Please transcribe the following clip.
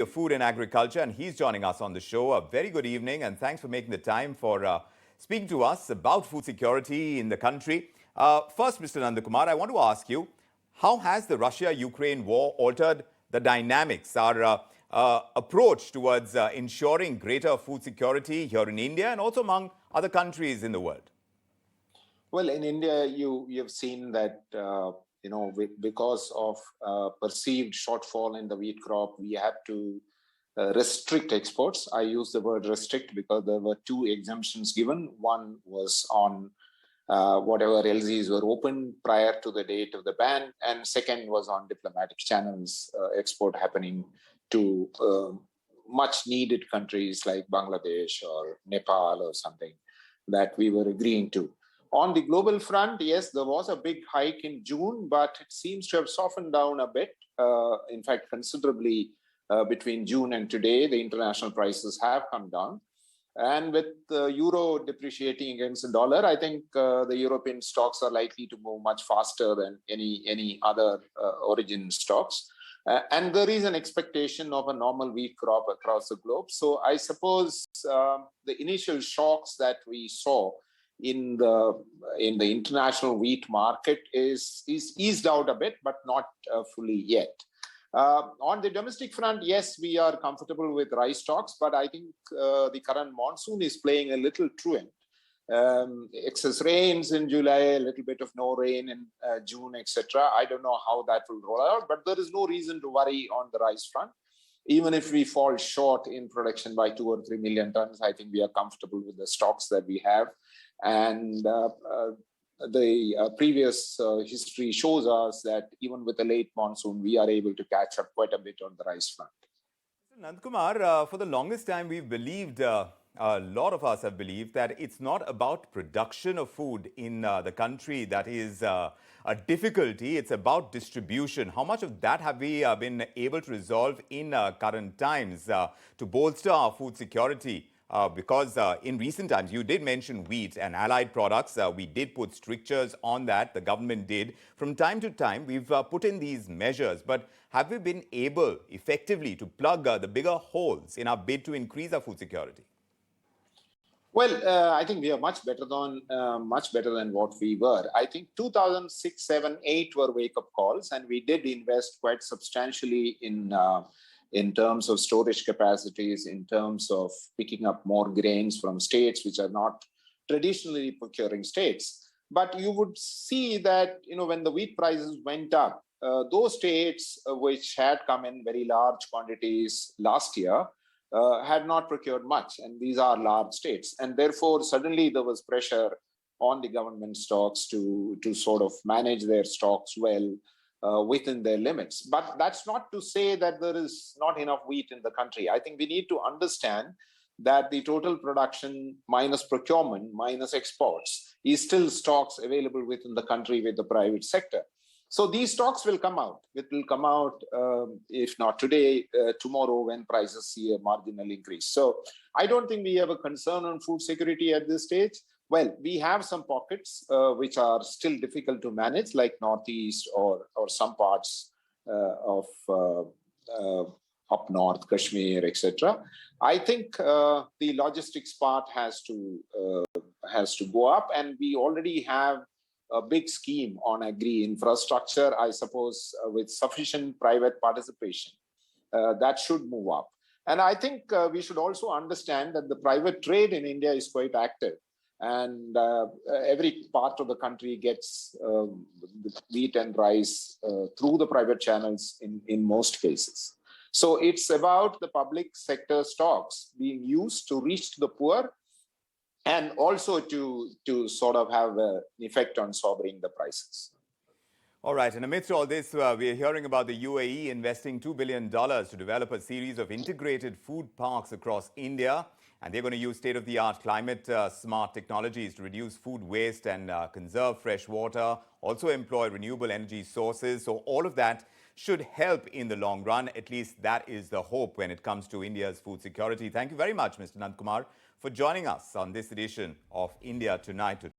Food and Agriculture, and he's joining us on the show. A very good evening, and thanks for making the time for speaking to us about food security in the country. First, Mr. Nandakumar, I want to ask you, how has the Russia-Ukraine war altered the dynamics, our approach towards ensuring greater food security here in India and also among other countries in the world? Well, in India, you've seen that because of perceived shortfall in the wheat crop, we had to restrict exports. I use the word restrict because there were two exemptions given. One was on whatever LZs were open prior to the date of the ban, and second was on diplomatic channels, export happening to much needed countries like Bangladesh or Nepal or something that we were agreeing to. On the global front, yes, there was a big hike in June, but it seems to have softened down a bit. In fact, considerably between June and today, the international prices have come down. And with the euro depreciating against the dollar, I think the European stocks are likely to move much faster than any other origin stocks. And there is an expectation of a normal wheat crop across the globe. So I suppose the initial shocks that we saw in the international wheat market is eased out a bit, but not fully yet. On the domestic front, yes, we are comfortable with rice stocks, but I think the current monsoon is playing a little truant. Excess rains in July, a little bit of no rain in June, etc. I don't know how that will roll out, but there is no reason to worry on the rice front. Even if we fall short in production by 2 or 3 million tons, I think we are comfortable with the stocks that we have. And the previous history shows us that even with a late monsoon, we are able to catch up quite a bit on the rice front. Nandakumar, for the longest time, we've believed, a lot of us have believed that it's not about production of food in the country that is a difficulty. It's about distribution. How much of that have we been able to resolve in current times to bolster our food security? Because in recent times, you did mention wheat and allied products. We did put strictures on that. The government did. From time to time, we've put in these measures. But have we been able effectively to plug the bigger holes in our bid to increase our food security? Well, I think we are much better than what we were. I think 2006, 7, 8 were wake-up calls, and we did invest quite substantially in terms of storage capacities, in terms of picking up more grains from states which are not traditionally procuring states. But you would see that, when the wheat prices went up, those states which had come in very large quantities last year had not procured much. And these are large states. And therefore, suddenly there was pressure on the government stocks to sort of manage their stocks well, within their limits. But that's not to say that there is not enough wheat in the country. I think we need to understand that the total production minus procurement, minus exports, is still stocks available within the country with the private sector. So these stocks will come out. It will come out, if not today, tomorrow when prices see a marginal increase. So I don't think we have a concern on food security at this stage. Well, we have some pockets which are still difficult to manage, like Northeast or some parts of up north, Kashmir, etc. I think the logistics part has to go up, and we already have a big scheme on agri-infrastructure, I suppose, with sufficient private participation. That should move up. And I think we should also understand that the private trade in India is quite active. And every part of the country gets wheat and rice through the private channels in most cases. So it's about the public sector stocks being used to reach to the poor and also to sort of have an effect on sobering the prices. All right. And amidst all this, we are hearing about the UAE investing $2 billion to develop a series of integrated food parks across India. And they're going to use state-of-the-art climate-smart technologies to reduce food waste and conserve fresh water, also employ renewable energy sources. So all of that should help in the long run. At least that is the hope when it comes to India's food security. Thank you very much, Mr. Nandakumar, for joining us on this edition of India Tonight.